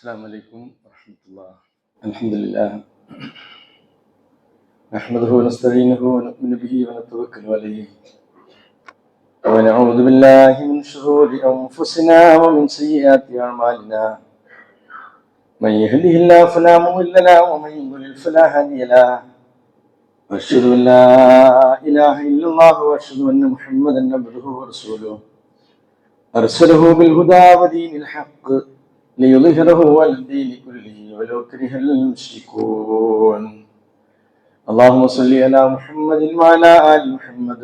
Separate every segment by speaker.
Speaker 1: السلام عليكم ورحمة الله. الحمد لله نحمده ونستعينه ونؤمن به ونتوكل عليه ونعوذ بالله من شرور أنفسنا ومن سيئات أعمالنا. من يهده الله فلا مضل له ومن يضلل فلا هادي له. وأشهد أن لا إله إلا الله وأشهد أن محمدا عبده ورسوله أرسله بالهدى ودين الحق ليظهره على الدين كله ولو كره المشركون. اللهم صل على محمد وعلى آل محمد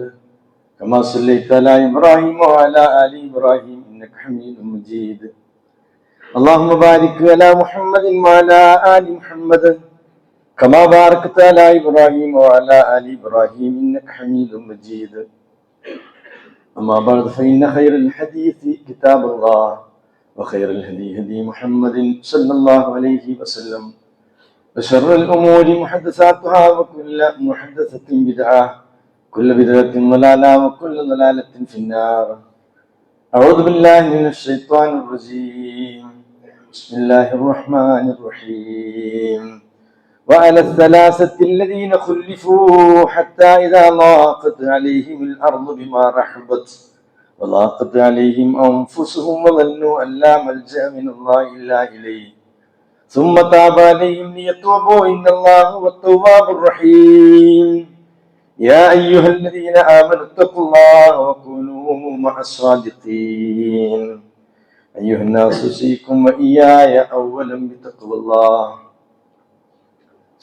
Speaker 1: كما صليت على إبراهيم وعلى آل إبراهيم إنك حميد مجيد. اللهم بارك على محمد وعلى آل محمد كما باركت على إبراهيم وعلى آل إبراهيم إنك حميد مجيد. أما بعد فإن خير الحديث كتاب الله وخير الهدي هدي محمد صلى الله عليه وسلم وشر الأمور محدثاتها وكل محدثة بدعة كل بدعة ضلالة وكل ضلالة في النار. أعوذ بالله من الشيطان الرجيم. بسم الله الرحمن الرحيم. وعلى الثلاثة الذين خلفوا حتى إذا ضاقت عليهم الأرض بما رحبت وضاقت عليهم أنفسهم وظنوا أن لا ملجأ من الله إلا إليه ثم تاب عليهم ليتوبوا إن الله هو التواب الرحيم. يا أيها الذين آمنوا اتقوا الله وكونوا مع الصادقين. أيها الناس أوصيكم وإياي أولا بتقوى الله.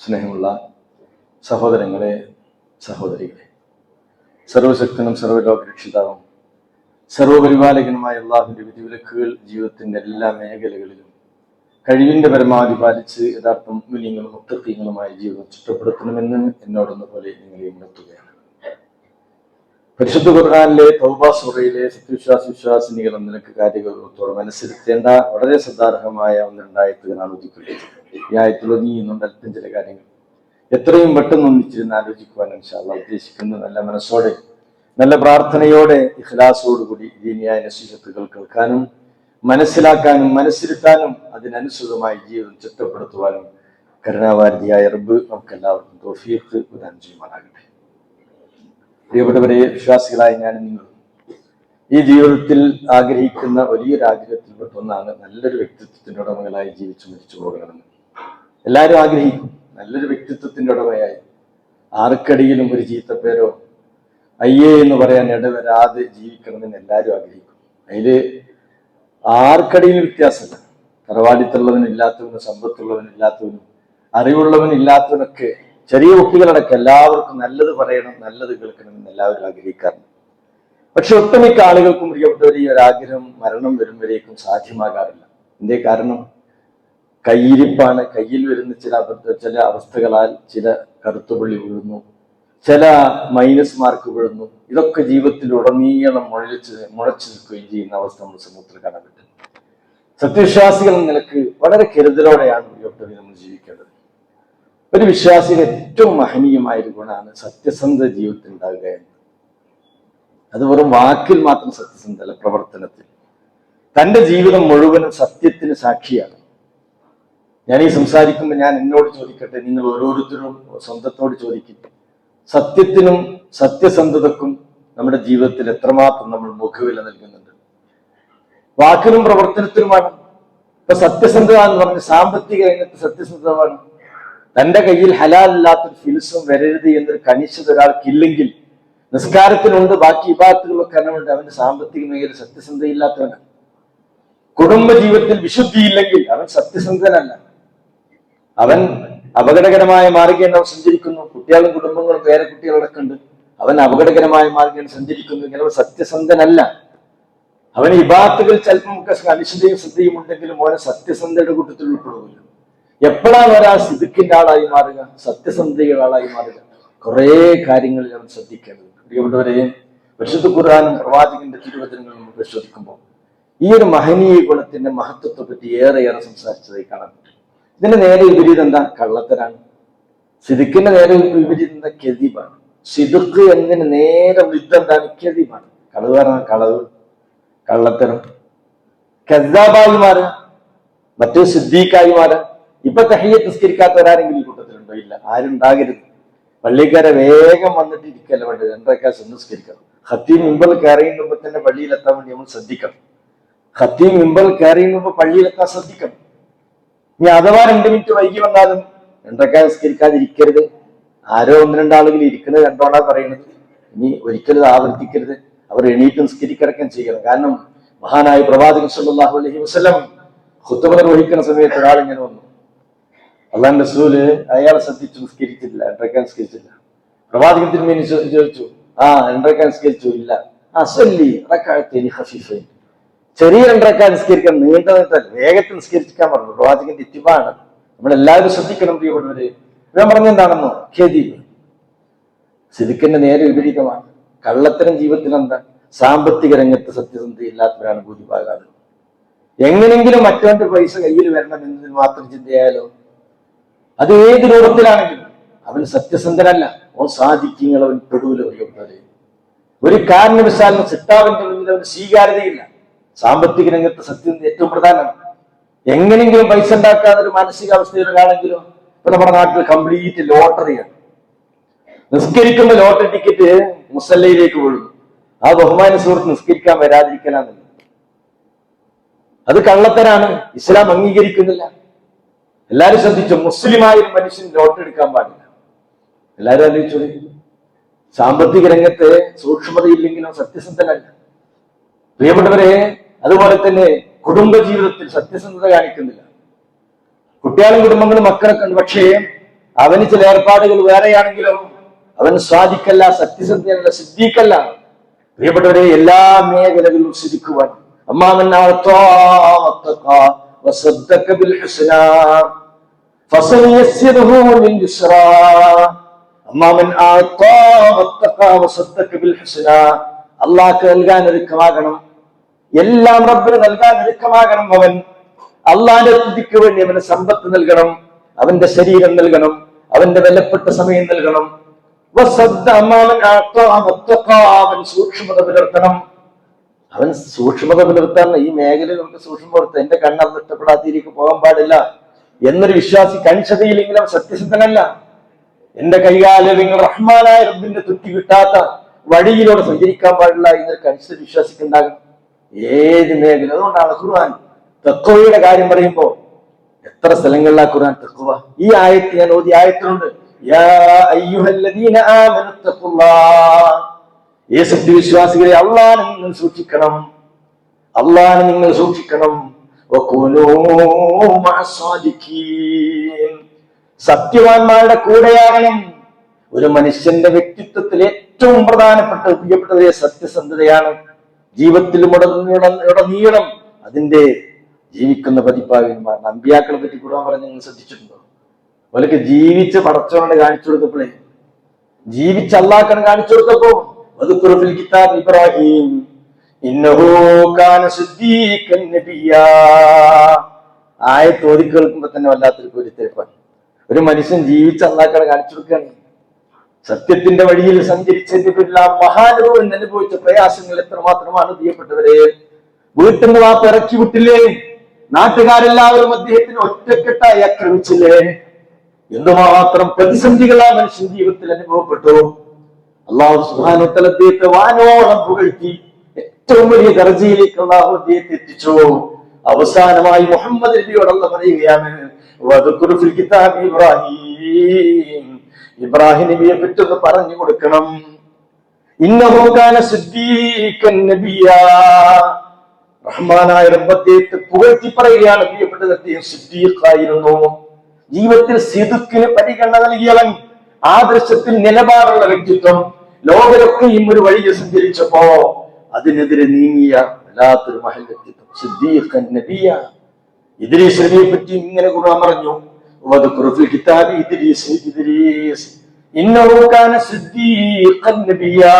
Speaker 1: സ്നേഹമുള്ള സഹോദരങ്ങളെ, സഹോദരികളെ, സർവശക്തനും സർവ്വലോകരക്ഷിതാവും സർവപരിപാലകനുമായ അല്ലാഹുവിന്റെ വിധിവിലക്കുകൾ ജീവിതത്തിന്റെ എല്ലാ മേഖലകളിലും കഴിവിന്റെ പരമാവധി പാലിച്ച് യഥാർത്ഥ മുഅ്മിനീങ്ങളും മുത്തഖീങ്ങളുമായ ജീവിതം ചിട്ടപ്പെടുത്തണമെന്ന് എന്നോടൊന്നു പോലെ നിങ്ങളെയും ഉണർത്തുകയാണ്. പരിശുദ്ധ ഖുർആനിലെ തൗബ സൂറയിലെ വിശ്വാസിനികൾ നിനക്ക് കാര്യഗൗരവത്തോടെ മനസ്സിരുത്തേണ്ട വളരെ ശ്രദ്ധാർഹമായ ഒന്നുണ്ടായത്തുകളാണ് ഒതുക്കിയിട്ടുള്ളത്. ഈ ആയത്തിൽ ഒതുങ്ങിയുന്നുണ്ട് അല്പം ചില കാര്യങ്ങൾ എത്രയും പെട്ടെന്ന് ഒന്നിച്ചിരുന്ന് ആലോചിക്കുവാൻ ഇൻഷാ അല്ലാഹ് ഉദ്ദേശിക്കുന്നു. നല്ല മനസ്സോടെ, നല്ല പ്രാർത്ഥനയോടെ, ഇഖ്ലാസോടുകൂടി ദീനിയായ നസീഹത്തുകൾ കേൾക്കാനും മനസ്സിലാക്കാനും മനസ്സിരുത്താനും അതിനനുസൃതമായി ജീവിതം ചിട്ടപ്പെടുത്തുവാനും കരുണാവാരിധിയായ റബ്ബ് നമുക്ക് എല്ലാവർക്കും തൗഫീഖ് പ്രദാനം ചെയ്യുമാറാകട്ടെ. പ്രിയപ്പെട്ടവരെ, വിശ്വാസികളായ ഞാനും നിങ്ങളും ഈ ജീവിതത്തിൽ ആഗ്രഹിക്കുന്ന വലിയൊരു ആഗ്രഹത്തിൽപ്പെട്ട ഒന്നാണ് നല്ലൊരു വ്യക്തിത്വത്തിന്റെ ഉടമകളായി ജീവിച്ചു മരിച്ചു പോകണമെന്ന്. എല്ലാവരും ആഗ്രഹിക്കും നല്ലൊരു വ്യക്തിത്വത്തിന്റെ ഉടമയായി, ആർക്കടിയിലും ഒരു ചീത്തപ്പേരോ അയ്യേ എന്ന് പറയാൻ ഇടവരാതെ ജീവിക്കണമെന്ന് എല്ലാവരും ആഗ്രഹിക്കും. അതില് ആർക്കടിയിലും വ്യത്യാസമില്ല. തറവാടിത്തുള്ളവനും ഇല്ലാത്തവനും, സമ്പത്തുള്ളവനും ഇല്ലാത്തവനും, അറിവുള്ളവനും ഇല്ലാത്തവനൊക്കെ, ചെറിയ കുട്ടികളടക്കം എല്ലാവർക്കും നല്ലത് പറയണം, നല്ലത് കേൾക്കണമെന്ന് എല്ലാവരും ആഗ്രഹിക്കാറുണ്ട്. പക്ഷെ ഒട്ടുമിക്ക ആളുകൾക്കും പ്രിയപ്പെട്ടവർ ഈ ഒരാഗ്രഹം മരണം വരും വരേക്കും സാധ്യമാകാറില്ല. എന്തേ കാരണം? കയ്യിരിപ്പാണ്. കയ്യിൽ വരുന്ന ചില അവസ്ഥകളാൽ ചില കറുത്തുപള്ളി വീഴുന്നു, ചില മൈനസ് മാർക്ക് വീഴുന്നു. ഇതൊക്കെ ജീവിതത്തിൽ ഉടനീളം മുളച്ചു നിൽക്കുകയും ചെയ്യുന്ന അവസ്ഥ നമ്മൾ സമൂഹത്തിൽ കാണാൻ പറ്റും. സത്യവിശ്വാസികൾ എന്ന നിലക്ക് വളരെ കരുതലോടെയാണ് പ്രിയപ്പെട്ടവർ നമ്മൾ ജീവിക്കേണ്ടത്. ഒരു വിശ്വാസിയുടെ ഏറ്റവും മഹനീയമായ ഒരു ഗുണമാണ് സത്യസന്ധ ജീവിതത്തിൽ ഉണ്ടാകുക എന്ന്. അത് വെറും വാക്കിൽ മാത്രം സത്യസന്ധല്ല, പ്രവർത്തനത്തിൽ. തൻ്റെ ജീവിതം മുഴുവനും സത്യത്തിന് സാക്ഷിയാണ്. ഞാൻ ഈ സംസാരിക്കുമ്പോൾ ഞാൻ എന്നോട് ചോദിക്കട്ടെ, നിങ്ങൾ ഓരോരുത്തരും സ്വന്തത്തോട് ചോദിക്കും, സത്യത്തിനും സത്യസന്ധതക്കും നമ്മുടെ ജീവിതത്തിൽ എത്രമാത്രം നമ്മൾ മുഖവില നൽകുന്നുണ്ട്? വാക്കിനും പ്രവർത്തനത്തിനുമാണ്. ഇപ്പൊ സത്യസന്ധത എന്ന് പറഞ്ഞ സാമ്പത്തിക രംഗത്ത് സത്യസന്ധതമാണ്. തന്റെ കയ്യിൽ ഹലാലില്ലാത്തൊരു ഫിൽസും വരരുത് എന്നൊരു കനിഷ്ഠത ഒരാൾക്കില്ലെങ്കിൽ, നിസ്കാരത്തിനുണ്ട്, ബാക്കി ഇബാദത്തുകളൊക്കെ അറിവുണ്ട്, അവന്റെ സാമ്പത്തിക മേഖല സത്യസന്ധതയില്ലാത്തവനാണ്. കുടുംബ ജീവിതത്തിൽ വിശുദ്ധിയില്ലെങ്കിൽ അവൻ സത്യസന്ധനല്ല. അവൻ അപകടകരമായ മാർഗ്ഗം അവൻ സഞ്ചരിക്കുന്നു. കുട്ടികളും കുടുംബങ്ങളും വേറെ കുട്ടികളടക്കം ഉണ്ട്. അവൻ അപകടകരമായ മാർഗ്ഗം സഞ്ചരിക്കുന്നു. ഇങ്ങനെ അവൻ സത്യസന്ധനല്ല. അവന് ഇബാദത്തുകൾ ചിലപ്പോൾ അനിശ്ചിതയും ശ്രദ്ധയും ഉണ്ടെങ്കിലും അവനെ സത്യസന്ധയുടെ കൂട്ടത്തിൽ ഉൾപ്പെടുന്നില്ല. എപ്പോഴാണ് ഒരാൾ സിദ്ദിഖിന്റെ ആളായി മാറുക, സത്യസന്ധയുടെ ആളായി മാറുക? കുറെ കാര്യങ്ങളിൽ അവൻ ശ്രദ്ധിക്കേണ്ടത്. പ്രിയപ്പെട്ടവരെ, പരിശുദ്ധ ഖുർആനും പ്രവാചകന്റെ തിരുവചനങ്ങളും നമ്മൾ പരിശോധിക്കുമ്പോൾ ഈ ഒരു മഹനീയ ഗുണത്തിന്റെ മഹത്വത്തെ പറ്റി ഏറെയേറെ സംസാരിച്ചതായി കാണാൻ പറ്റും. ഇതിന്റെ നേരെ വിപരീതം എന്താ? കള്ളത്തരാണ്. സിദ്ദിഖിന്റെ നേരെ വിപരീതം എന്താ? കെദീബാണ്. സിദ്ദിഖ് എന്നതിന് നേരെ വിരുദ്ധം എന്താണ്? കെദീബാണ്. കളവ്, കള്ളത്തരം, കദ്ദാബായി മാറുക. മറ്റു സിദ്ദീഖായിമാര്. ഇപ്പൊ തഹിയ്യത്ത് നിസ്കരിക്കാത്തവരാരെങ്കിലും ഈ കൂട്ടത്തിലുണ്ടോ? ഇല്ല, ആരുണ്ടാകരുത്. പള്ളിക്കാരെ വേഗം വന്നിട്ട് ഇരിക്കല്ല വേണ്ടത്, 2 റക്അത്ത് നിസ്കരിക്കണം. ഖത്തീം മിമ്പർ കയറിയും മുമ്പ് തന്നെ പള്ളിയിലെത്താൻ വേണ്ടി നമ്മൾ ശ്രദ്ധിക്കണം. ഖത്തീം മിമ്പർ കയറിയും മുമ്പ് പള്ളിയിലെത്താൻ ശ്രദ്ധിക്കണം. ഇനി അഥവാ 2 മിനിറ്റ് വൈകി വന്നാലും 2 റക്അത്ത് നിസ്കരിക്കാതിരിക്കരുത്. ആരോ 1-2 ആളുകൾ ഇരിക്കുന്നത് കണ്ടോണ്ടാ പറയുന്നത്. ഇനി ഒരിക്കലും ആവർത്തിക്കരുത്. അവർ എണീറ്റ് നിസ്കരിക്കടക്കം ചെയ്യണം. കാരണം മഹാനായ പ്രവാചകൻ സല്ലല്ലാഹു അലൈഹി വസല്ലം ഖുത്ബ നിർവഹിക്കുന്ന സമയത്ത് ഒരാൾ ഇങ്ങനെ വന്നു. അള്ളാഹുവിന്റെ റസൂല് അയാളെ ശ്രദ്ധിച്ചു, നിസ്കരിച്ചില്ല, 2 റക്അത്ത് നിസ്കരിച്ചില്ല. പ്രവാചകൻ തിരുമേനി ചോദിച്ചു, 2 റക്അത്ത് നിസ്കരിച്ചു? ഇല്ല. അസല്ലി റക്അത്തൈനി ഖഫീഫൈൻ, ചെറിയ 2 റക്അത്ത് നിസ്കരിക്കാൻ, നീണ്ട വേഗത്തിൽ നിസ്കരിക്കാൻ പറഞ്ഞു. പ്രവാചകന്റെ ഇത്തിബാണ്. നമ്മളെല്ലാവരും ശ്രദ്ധിക്കണം പ്രിയപ്പെട്ടവര്. ഞാൻ പറഞ്ഞെന്താണെന്നോ, ഖദീബ് സിദ്ദിഖിന്റെ നേരെ വിപരീതമാണ്. കള്ളത്തരം ജീവിതത്തിൽ എന്താ? സാമ്പത്തിക രംഗത്ത് സത്യസന്ധത ഇല്ലാത്തവരാണ് ഭൂരിഭാഗം. എങ്ങനെങ്കിലും മറ്റവന്റെ പൈസ കയ്യിൽ വരണം എന്നതിൽ മാത്രം ചിന്തയായാലോ. അത് ഏത് രൂപത്തിലാണെങ്കിലും അവൻ സത്യസന്ധനല്ല, അവൻ സാധിക്കുക, അവൻ പെടൂല. പ്രിയപ്പെട്ടവരെ, ഒരു കാരണവശാലും സിട്ടാവിന്റെ മുന്നിൽ അവന് സ്വീകാര്യതയില്ല. സാമ്പത്തിക രംഗത്ത് സത്യം ഏറ്റവും പ്രധാനമാണ്. എങ്ങനെങ്കിലും പൈസ ഉണ്ടാക്കാതെ ഒരു മാനസികാവസ്ഥയിലാണെങ്കിലും ഇപ്പൊ നമ്മുടെ നാട്ടിൽ കംപ്ലീറ്റ് ലോട്ടറിയാണ്. നിസ്കരിക്കുന്ന ലോട്ടറി ടിക്കറ്റ് മുസല്ലയിലേക്ക് വീഴുന്നു. ആ ബഹുമാന സുഹൃത്ത് നിസ്കരിക്കാൻ വരാതിരിക്കലാന്നുള്ളത് അത് കള്ളത്തരാണ്. ഇസ്ലാം അംഗീകരിക്കുന്നില്ല. എല്ലാരും ശ്രദ്ധിച്ചു, മുസ്ലിമായ ഒരു മനുഷ്യൻ ലോട്ടറി എടുക്കാൻ പാടില്ല. എല്ലാരും ആലോചിച്ചു. സാമ്പത്തിക രംഗത്ത് സൂക്ഷ്മതയില്ലെങ്കിലും സത്യസന്ധനല്ല. പ്രിയപ്പെട്ടവരെ, അതുപോലെ തന്നെ കുടുംബ ജീവിതത്തിൽ സത്യസന്ധത കാണിക്കുന്നില്ല. കുട്ടികളും കുടുംബങ്ങളും മക്കളൊക്കെ ഉണ്ട്, പക്ഷേ അവന് ചില ഏർപ്പാടുകൾ വേറെയാണെങ്കിലും അവൻ സ്വാദിക്കല്ല, സത്യസന്ധനല്ല, സിദ്ദീഖല്ല. പ്രിയപ്പെട്ടവരെ, എല്ലാ മേഖലകളിലും സിദ്ധിക്കുവാൻ അമ്മാമൻ അള്ളാഹ്ക്ക് നൽകാൻ ഒരുക്കമാകണം. എല്ലാം റബ്ബിന് നൽകാൻ ഒരുക്കമാകണം. അവൻ അള്ളാന്റെ സ്തുതിക്ക് വേണ്ടി അവന് സമ്പത്ത് നൽകണം, അവന്റെ ശരീരം നൽകണം, അവന്റെ വിലപ്പെട്ട സമയം നൽകണം. അവൻ സൂക്ഷ്മത പുലർത്തണം. അവൻ സൂക്ഷ്മത പുലർത്താൻ ഈ മേഖലയിൽ നമുക്ക് സൂക്ഷ്മ പുലർത്താൻ. എന്റെ കണ്ണത് നഷ്ടപ്പെടാതിരിക്കും, പോകാൻ പാടില്ല എന്നൊരു വിശ്വാസി കണിശതയില്ലെങ്കിൽ അവൻ സത്യസന്ധനല്ല. എന്റെ കൈകാലങ്ങൾ റഹ്മാനായ റബ്ബിന്റെ തൃപ്തി കിട്ടാത്ത വഴിയിലൂടെ സഞ്ചരിക്കാൻ പാടില്ല എന്നൊരു കണിശത വിശ്വാസിക്കുണ്ടാകണം ഏത് മേഖല. അതുകൊണ്ടാണ് ഖുർആൻ തഖ്വയുടെ കാര്യം പറയുമ്പോ എത്ര സ്ഥലങ്ങളിലാ ഖുർആൻ തഖ്വ. ഈ ആയത്ത് ഞാൻ ഓതി ആയത്തുണ്ട്, യാ അയ്യുഹല്ലദീന ആമനു തഖുല്ലാഹ്, ഈ സത്യവിശ്വാസികളെ അള്ളാഹനെ നിങ്ങൾ സൂക്ഷിക്കണം, അള്ളാഹനെ നിങ്ങൾ സൂക്ഷിക്കണം. വഖൂനൂ മഅസ്സാദിഖീൻ, സത്യവാന്മാരുടെ കൂടെയാകണം. ഒരു മനുഷ്യന്റെ വ്യക്തിത്വത്തിൽ ഏറ്റവും പ്രധാനപ്പെട്ട പ്രിയപ്പെട്ടവരെ സത്യസന്ധതയാണ്. ജീവിതത്തിലുടനീളം അതിന്റെ ജീവിക്കുന്ന പതിപ്പാകന്മാർ. അമ്പിയാക്കളെ പറ്റി ഖുർആൻ പറഞ്ഞ് നിങ്ങൾ ശ്രദ്ധിച്ചിട്ടുണ്ടോ? അവർക്ക് ജീവിച്ച് പടച്ചവനെ കാണിച്ചു കൊടുത്തപ്പോഴേ, ജീവിച്ച് അള്ളാഹ്ക്കാണ് കാണിച്ചു കൊടുത്തപ്പോ വദ്കുർ കിതാബ് ഇബ്രാഹിം ഇന്നഹു കാന സിദ്ദീഖൻ നബിയ്യാ. ആയത്ത് ഓതി കേൾക്കുമ്പോ തന്നെ വല്ലാത്തൊരു പൊരുത്തേപ്പാണ്. ഒരു മനുഷ്യൻ ജീവിച്ച് അള്ളാഹ്ക്കാണ് കാണിച്ചു കൊടുക്കുകയാണ്. സത്യത്തിന്റെ വഴിയിൽ സഞ്ചരിച്ചതിന്റെ പേരിൽ ആ മഹാനുഭവൻ അനുഭവിച്ച പ്രയാസങ്ങൾ എത്രമാത്രമാണ് പ്രിയപ്പെട്ടവരെ. വീട്ടിൽ നിന്ന് വാപ്പ ഇറക്കി വിട്ടില്ലേ? നാട്ടുകാരെല്ലാവരും അദ്ദേഹത്തിന് ഒറ്റക്കെട്ടായി ആക്രമിച്ചില്ലേ? എന്തുമാത്രം പ്രതിസന്ധികൾ ആ മനുഷ്യൻ ജീവിതത്തിൽ അനുഭവപ്പെട്ടു. അള്ളാഹു സുബ്ഹാനഹു വ തആല അദ്ദേഹത്തെ വാനോളം പുകഴ്ത്തി ഏറ്റവും വലിയ ദർജയിലേക്ക് അള്ളാഹു അദ്ദേഹത്തെ എത്തിച്ചു. അവസാനമായി മുഹമ്മദ് നബിയോട് അല്ലാഹു പറയുകയാണ്, വദ്കുർ ഫിൽ കിതാബി ഇബ്രാഹിം, ഇബ്രാഹിം നബിയെ പറ്റി പറഞ്ഞു കൊടുക്കണം. ഇന്നഹു കാന സിദ്ദീഖൻ നബിയ്യാ, റഹ്മാനായ റബ്ബ് അദ്ദേഹത്തെ പുകഴ്ത്തി പറയുകയാണ്. പ്രിയപ്പെട്ടത്, അദ്ദേഹം സിദ്ദീഖായിരുന്നു. ജീവിതത്തിൽ സിദ്ഖിന് പരിഗണന നൽകിയവൻ, ആദർശത്തിൽ നിലപാടുള്ള വ്യക്തിത്വം. ലോകരൊക്കെയും ഒരു വഴിയെ സഞ്ചരിച്ചപ്പോ അതിനെതിരെ നീങ്ങിയ വല്ലാത്തൊരു മഹൽ വ്യക്തിത്വം സിദ്ദീഖൻ നബിയ്യ. ഇദ്രീസ് നബിയെ പറ്റി ഇങ്ങനെ ഖുർആൻ പറഞ്ഞു, വദ്കുർ ഫിൽ കിതാബി ഇദ്രീസ് ഇന്നഹു കാന സിദ്ദീഖൻ നബിയ്യാ.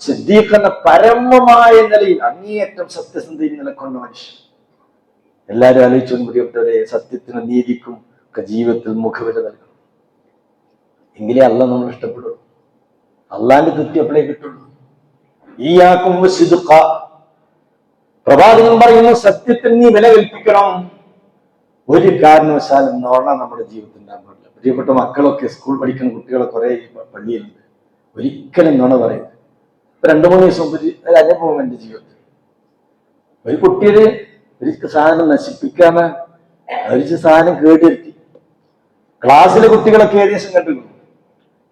Speaker 1: സിദ്ദീഖ് എന്ന പരമമായ നിലയിൽ അങ്ങേയറ്റം സത്യസന്ധതയിൽ നിലകൊണ്ട മനുഷ്യൻ. എല്ലാവരും ആലോചിച്ചു പ്രിയപ്പെട്ടവരെ, സത്യത്തിനും നീതിക്കും ഒക്കെ ജീവിതത്തിൽ മുഖവില നൽകണം. എങ്കിലേ അള്ളാഹ് നമ്മൾ ഇഷ്ടപ്പെടുള്ളൂ, അള്ളാന്റെ തൃപ്തി എപ്പോഴേ കിട്ടുള്ളൂ. പ്രവാചകൻ പറയുന്നു, സത്യത്തിന് നീ വില കൽപ്പിക്കണം. ഒരു കാരണവശാലും നോണ നമ്മുടെ ജീവിതത്തിൽ ഉണ്ടാകാൻ പാടില്ല. പ്രിയപ്പെട്ട മക്കളൊക്കെ, സ്കൂൾ പഠിക്കുന്ന കുട്ടികളെ കുറെ ഈ പള്ളിയിലുണ്ട്. ഒരിക്കലും നുണ പറയും. ഇപ്പൊ 2-3 ദിവസം മുമ്പ് ഒരു അനുഭവം എന്റെ ജീവിതത്തിൽ. ഒരു കുട്ടിയുടെ ഒരു സാധനം നശിപ്പിക്കാന്ന് ഒരു സാധനം കേട്ടിരുത്തി. ക്ലാസ്സിലെ കുട്ടികളൊക്കെ ഏകദേശം കണ്ടിരുന്നു.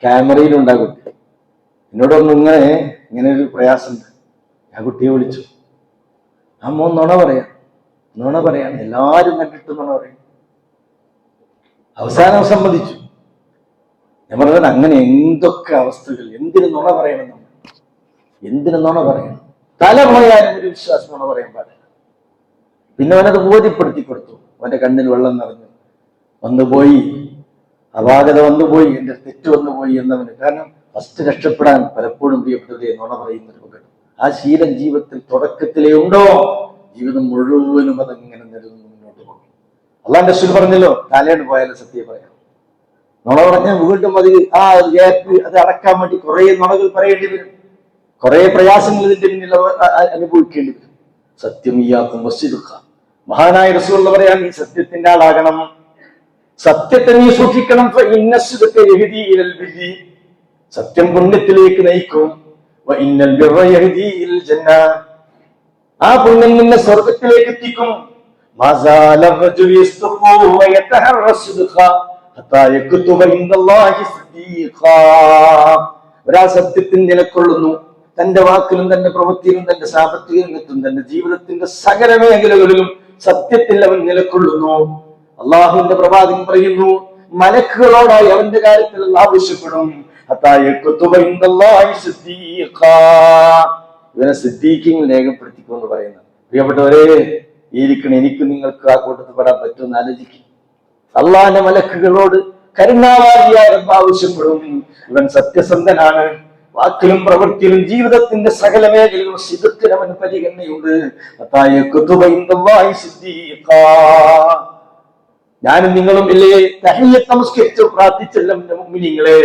Speaker 1: ക്യാമറയിലുണ്ടാകും. എന്നോടൊന്നും ഇങ്ങനെ ഒരു പ്രയാസമുണ്ട്. ഞാൻ കുട്ടിയെ വിളിച്ചു. ആ മോൻ നുണ പറയാം എല്ലാരും കണ്ടിട്ട് നുണ പറയും. അവസാനം സമ്മതിച്ചു. ഞാൻ പറഞ്ഞത് അങ്ങനെ എന്തൊക്കെ അവസ്ഥകൾ, എന്തിനു നുണ പറയണം നമ്മൾ, എന്തിനു നുണ പറയണം? തല പോയാലും ഒരു വിശ്വാസം നുണ പറയാൻ പാടില്ല. പിന്നെ അവനത് ബോധ്യപ്പെടുത്തി കൊടുത്തു. അവന്റെ കണ്ണിൽ വെള്ളം നിറഞ്ഞു. വന്നുപോയി, അപാകത വന്നുപോയി, എന്റെ തെറ്റ് വന്നുപോയി എന്നവന്. കാരണം ഫസ്റ്റ് രക്ഷപ്പെടാൻ പലപ്പോഴും പ്രിയപ്പെട്ടതേ നുണ പറയുന്നൊരു പകരം ആ ശീലം ജീവിതത്തിൽ തുടക്കത്തിലേ ഉണ്ടോ, ജീവിതം മുഴുവനും അതങ്ങനെ നിലനിന്ന് മുന്നോട്ട് പോകും. അള്ളാന്റെ റസൂൽ പറഞ്ഞല്ലോ, തലേന്ന് പോയാലും സത്യം പറയാം. നുണ പറഞ്ഞാൽ വീണ്ടും അത് ഗ്യാപ്പ് അത് അടക്കാൻ വേണ്ടി കുറെ നുണകൾ പറയേണ്ടി വരും. കുറെ പ്രയാസങ്ങൾ ഇതിന്റെ പിന്നിൽ അനുഭവിക്കേണ്ടി വരും. സത്യം ഇയ്യാക്കും വസിദുഖ. മഹാനായ റസൂൽ പറയാൻ, നീ സത്യത്തിന്റെ ആളാകണം, സത്യത്തെ നീ സൂക്ഷിക്കണം. സത്യം പുണ്യത്തിലേക്ക് നയിക്കും. ആ പുണ്യം നിന്നെ സ്വർഗത്തിലേക്ക് എത്തിക്കും. ഒരാൾ സത്യത്തിൽ നിലക്കൊള്ളുന്നു, തന്റെ വാക്കിലും തന്റെ പ്രവൃത്തിയിലും തന്റെ സാമ്പത്തിക രംഗത്തും തന്റെ ജീവിതത്തിന്റെ സകല മേഖലകളിലും സത്യത്തിൽ അവൻ നിലക്കൊള്ളുന്നു. അള്ളാഹുവിന്റെ പ്രവാചകൻ പറയുന്നു, മലക്കുകളോടായി അവന്റെ കാര്യത്തിൽ ആവശ്യപ്പെടും. ഇവനെ സിദ്ദീഖിൽ രേഖപ്പെടുത്തിക്കുമെന്ന് പറയുന്നത്. പ്രിയപ്പെട്ടവരെ, ഇരിക്കണം, എനിക്ക് നിങ്ങൾക്ക് ആ കൂട്ടത്തിൽ പെടാൻ പറ്റുമെന്ന് ആലോചിക്കും. അള്ളാഹിന്റെ മലക്കുകളോട് കരുണാവാദിയായ ആവശ്യപ്പെടും. ഇവൻ സത്യസന്ധനാണ്, വാക്കിലും പ്രവൃത്തിയിലും ജീവിതത്തിന്റെ സകല മേഖലകളും സിദ്ദീഖിന് അവന് പരിഗണനയുണ്ട്. ഞാനും നിങ്ങളും ഇല്ലേ തഹയ്യത്ത് നമസ്കരിച്ച് പ്രാർത്ഥിച്ചല്ലോ മുഅ്മിനീങ്ങളെ,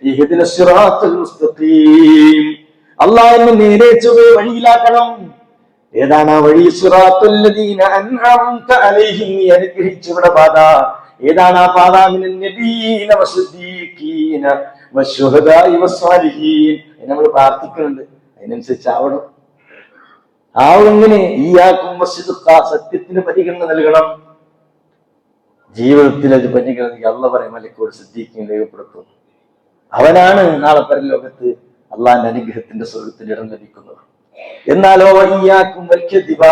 Speaker 1: ഇഹ്ദിന സിറാത്തൽ മുസ്തഖീം, അല്ലാഹ് എന്നെ നേരെ ചൊവ്വേ വഴിയിലാക്കണം. ഏതാണ് ആ വഴി? സിറാത്തുൽ ലദീന അൻഅംത അലൈഹിം, നീ അനുഗ്രഹിച്ചവരുടെ പാത. ഏതാണ് ആ പാത? മിനൻ നബിയ്യീന വസ്സദീഖീന വശുഹദാഇ വസ്സാലിഹീൻ. നമ്മൾ പ്രാർത്ഥിക്കുന്നുണ്ട്, അതിനനുസരിച്ച് ആവണം. ആവെങ്ങനെ? ഇയ്യാകും വസ്സദഖ, സത്യത്തിന് പരിഗണന നൽകണം. ജീവിതത്തിൽ അത് പരിഗണന അള്ളാഹ് പറയും, മലക്കോട് സിദ്ദീഖിനെ രേഖപ്പെടുത്തും. അവനാണ് നാളെ പരലോകത്ത് അള്ളാഹിന്റെ അനുഗ്രഹത്തിന്റെ സ്വർഗത്തിൽ ഇടം ലഭിക്കുന്നത്. എന്നാലോ വയ്യാക്കും വൽക്കദിബ,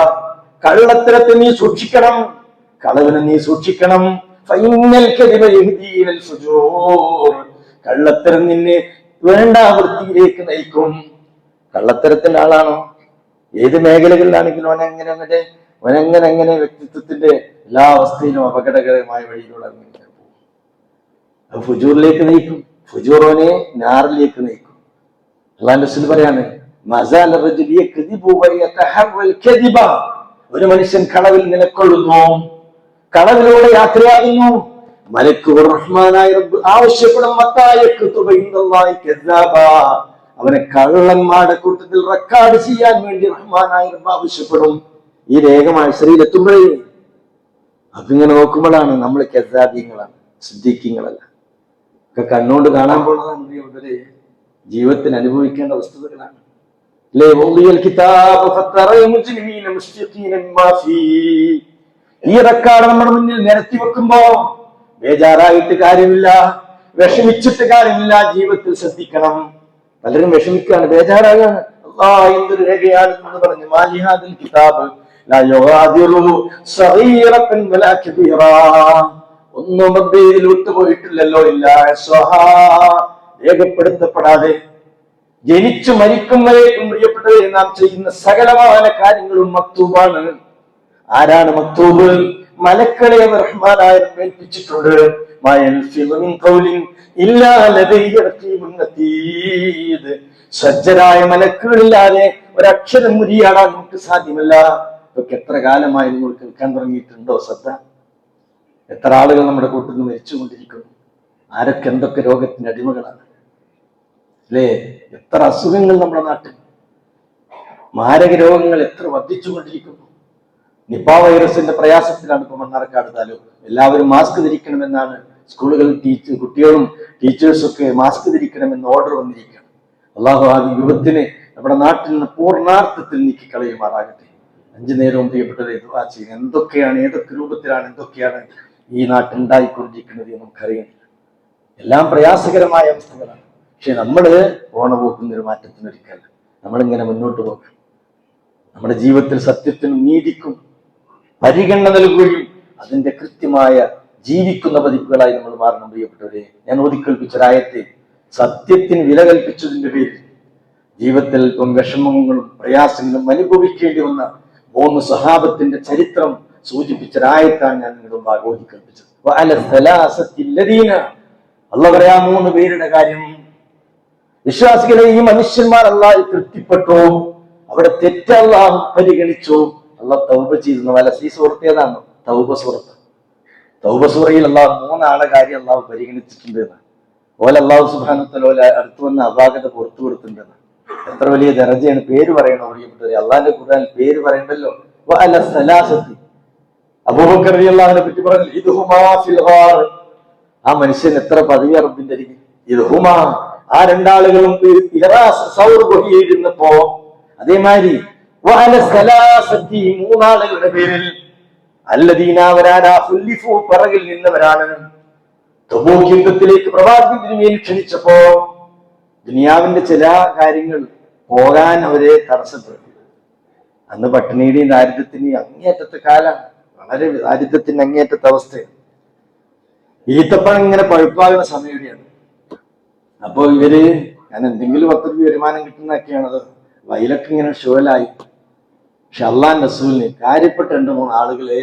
Speaker 1: കള്ളത്തരത്തെ നീ സൂക്ഷിക്കണം, കളവിനെ നീ സൂക്ഷിക്കണം. ഫഇന്നൽ കദിബ യഹ്ദീ ഇലൽ ഫുജൂർ, കള്ളത്തരം നിന്നെ വേണ്ട വൃത്തിയിലേക്ക് നയിക്കും. കള്ളത്തരത്തിന്റെ ആളാണോ? ഏത് മേഖലകളിലാണെങ്കിലും അവനങ്ങനെ വ്യക്തിത്വത്തിന്റെ എല്ലാ അവസ്ഥയിലും അപകടകരമായ വഴിയിലൂടെ പോകും. ഫുജൂറിലേക്ക് നയിക്കും. ഫുജൂറോനെ നാറിലേക്ക് നയിക്കും. അല്ലാഹുവിന്റെ റസൂൽ പറയാണ്, ഒരു മനുഷ്യൻ കളവിൽ നിലക്കൊള്ളുന്നു, കളവിലൂടെ യാത്രയാകുന്നു. മലക്കുർ റഹ്മാനായ റബ്ബ് ആവശ്യപ്പെടും, അവനെ കള്ളന്മാരുടെ കൂട്ടത്തിൽ റെക്കോർഡ് ചെയ്യാൻ വേണ്ടി റഹ്മാനായ റബ്ബ് ആവശ്യപ്പെടും. ഈ രേഖമായ ശരീരത്തുമ്പോഴേ അതിങ്ങനെ നോക്കുമ്പോഴാണ് നമ്മൾ കെസാബീങ്ങളാണ്, സിദ്ദീഖീങ്ങളല്ല. ഒക്കെ കണ്ണുകൊണ്ട് കാണാൻ പോണതാണ് പ്രിയപ്പെട്ടവരെ, ജീവിതത്തിൽ അനുഭവിക്കേണ്ട വസ്തുതകളാണ്. ഈ റെക്കോർഡ് നമ്മുടെ മുന്നിൽ നിരത്തി വെക്കുമ്പോ ബേജാറായിട്ട് കാര്യമില്ല, വിഷമിച്ചിട്ട് കാര്യമില്ല. ജീവിതത്തിൽ ശ്രദ്ധിക്കണം. പലരും വിഷമിക്കാണ്, ബേജാറാകാണ്. അല്ലാഹ് എന്തൊരു രേഖയാണ് എന്ന് പറഞ്ഞു. മാലിഹാദിൽ കിതാബ് ലാ യുഗാദിറു സഗീറതൻ വലാ കബീറ, ഒന്നും ഇതിൽ വിട്ടുപോയിട്ടില്ലല്ലോ, ഇല്ല രേഖപ്പെടുത്തപ്പെടാതെ. ജനിച്ചു മരിക്കും വരേക്കും പ്രിയപ്പെട്ടവരെ നാം ചെയ്യുന്ന സകലമായ കാര്യങ്ങളും മക്തൂബാണ്. ആരാണ് മക്തൂബ്? മലക്കളെ റഹ്മാനായ ഏൽപ്പിച്ചിട്ടുണ്ട്. സജ്ജരായ മലക്കുകളില്ലാതെ ഒരക്ഷരം മുരിയാടാൻ നമുക്ക് സാധ്യമല്ല. ഇതൊക്കെ എത്ര കാലമായി നിങ്ങൾ കേൾക്കാൻ തുടങ്ങിയിട്ടുണ്ടോ? ശ്രദ്ധ. എത്ര ആളുകൾ നമ്മുടെ കൂട്ടിൽ നിന്ന് മരിച്ചുകൊണ്ടിരിക്കുന്നു. ആരൊക്കെ എന്തൊക്കെ രോഗത്തിന്റെ അടിമകളാണ് അല്ലേ? എത്ര അസുഖങ്ങൾ നമ്മുടെ നാട്ടിൽ, മാരക രോഗങ്ങൾ എത്ര വർദ്ധിച്ചുകൊണ്ടിരിക്കുന്നു. നിപ്പ വൈറസിന്റെ പ്രയാസത്തിലാണ് ഇപ്പൊ മണ്ണാർക്കാട് താലൂക്ക്. എല്ലാവരും മാസ്ക് ധരിക്കണമെന്നാണ് സ്കൂളുകൾ കുട്ടികളും ടീച്ചേഴ്സും ഒക്കെ മാസ്ക് ധരിക്കണമെന്ന് ഓർഡർ വന്നിരിക്കുകയാണ്. അള്ളാഹു ആ വിപത്തിനെ നമ്മുടെ നാട്ടിൽ നിന്ന് പൂർണ്ണാർത്ഥത്തിൽ നീക്കിക്കളയുമാറാകട്ടെ. 5 നേരവും പ്രിയപ്പെട്ടവരെ ദുആ ചെയ്യുക. എന്തൊക്കെയാണ്, ഏതൊക്കെ രൂപത്തിലാണ്, എന്തൊക്കെയാണ് ഈ നാട്ടിലുണ്ടായിക്കൊണ്ടിരിക്കുന്നത് എന്ന് നമുക്കറിയാം. എല്ലാം പ്രയാസകരമായ അവസ്ഥകളാണ്. പക്ഷെ നമ്മള് പോണ പോക്കുന്നൊരു മാറ്റത്തിനൊരിക്കല്ല. നമ്മളിങ്ങനെ മുന്നോട്ട് പോകണം. നമ്മുടെ ജീവിതത്തിൽ സത്യത്തിനും നീതിക്കും പരിഗണന നൽകുകയും അതിന്റെ കൃത്യമായ ജീവിക്കുന്ന പതിപ്പുകളായി നമ്മൾ മാറണം. പ്രിയപ്പെട്ടവരെ, ഞാൻ ഓതിക്കേൽപ്പിച്ചൊരായത്തെ സത്യത്തിന് വില കൽപ്പിച്ചതിന്റെ പേരിൽ ജീവിതത്തിൽ ഇപ്പം വിഷമങ്ങളും പ്രയാസങ്ങളും അനുഭവിക്കേണ്ടി വന്ന 3 സ്വഹാബത്തിന്റെ ചരിത്രം സൂചിപ്പിച്ചൊരായത്താണ് ഞാൻ നിങ്ങളുടെ മുമ്പാകെ ഓതിക്കേൽപ്പിച്ചത്. അള്ളാഹു പറയാ 3 പേരുടെ കാര്യം. വിശ്വാസികളെ, ഈ മനുഷ്യന്മാർ അല്ലാഹ് തൃപ്തിപ്പെട്ടു, അവിടെ തെറ്റ് അല്ലാഹു പരിഗണിച്ചു. അള്ളാഹ് തൗബ ചെയ്യുന്ന വലസി സൂറത്ത് ഏതാണ്? തൗബ സൂറത്ത്. തൗബ സൂറയിൽ അള്ളാഹു 3 ആളെ കാര്യം അള്ളാഹു പരിഗണിച്ചിട്ടുണ്ട്. ഓല അള്ളാഹു സുബ്ഹാനഹു വ തആല അടുത്ത് വന്ന അപാകത പുറത്തു കൊടുത്തിട്ടുണ്ട്. എത്ര വലിയ ദർജയാണ്. പേര് പറയണോ പ്രിയപ്പെട്ടവരെ? അള്ളാഹിന്റെ ഖുർആൻ പേര് പറയണ്ടല്ലോ. അബൂബക്കർ റളിയല്ലാഹുവിനെ പറ്റി പറഞ്ഞു, ഇദ്ഹുമാ ഫിൽ ഗാർ. ആ മനുഷ്യൻ എത്ര പദവി റബ്ബിന്റെ അരികിൽ. ഇദ്ഹുമാ, ആ 2 ആളുകളും സൗർ ഗുഹയിലിരുന്നപ്പോ. അതേമാതിരി 3 ആളുകളുടെ പേരിൽ അല്ലദീന അവരാനാ ഖുല്ലിഫു, പിറകിൽ നിന്നവരാണ്. തബൂക്ക് യുദ്ധത്തിലേക്ക് പ്രവാചകന്റെ മേൽ ക്ഷണിച്ചപ്പോ ദുനിയാവിന്റെ ചില കാര്യങ്ങൾ പോകാൻ അവരെ തടസ്സപ്പെട്ടു. അന്ന് പട്ടിണിയുടെയും ദാരിദ്ര്യത്തിന്റെയും അങ്ങേറ്റത്തെ കാലാണ്. വളരെ ദാരിദ്ര്യത്തിന്റെ അങ്ങേറ്റത്തെ അവസ്ഥയാണ്. ഈത്തപ്പഴം ഇങ്ങനെ പഴുപ്പാകുന്ന സമയമാണ്. അപ്പൊ ഇവര് ഞാൻ എന്തെങ്കിലും 10 രൂപ വരുമാനം കിട്ടുന്നതൊക്കെയാണത്. വയലൊക്കെ ഇങ്ങനെ ഷുവലായി. പക്ഷെ അള്ളാഹ് റസൂലിന് കാര്യപ്പെട്ട 2-3 ആളുകളെ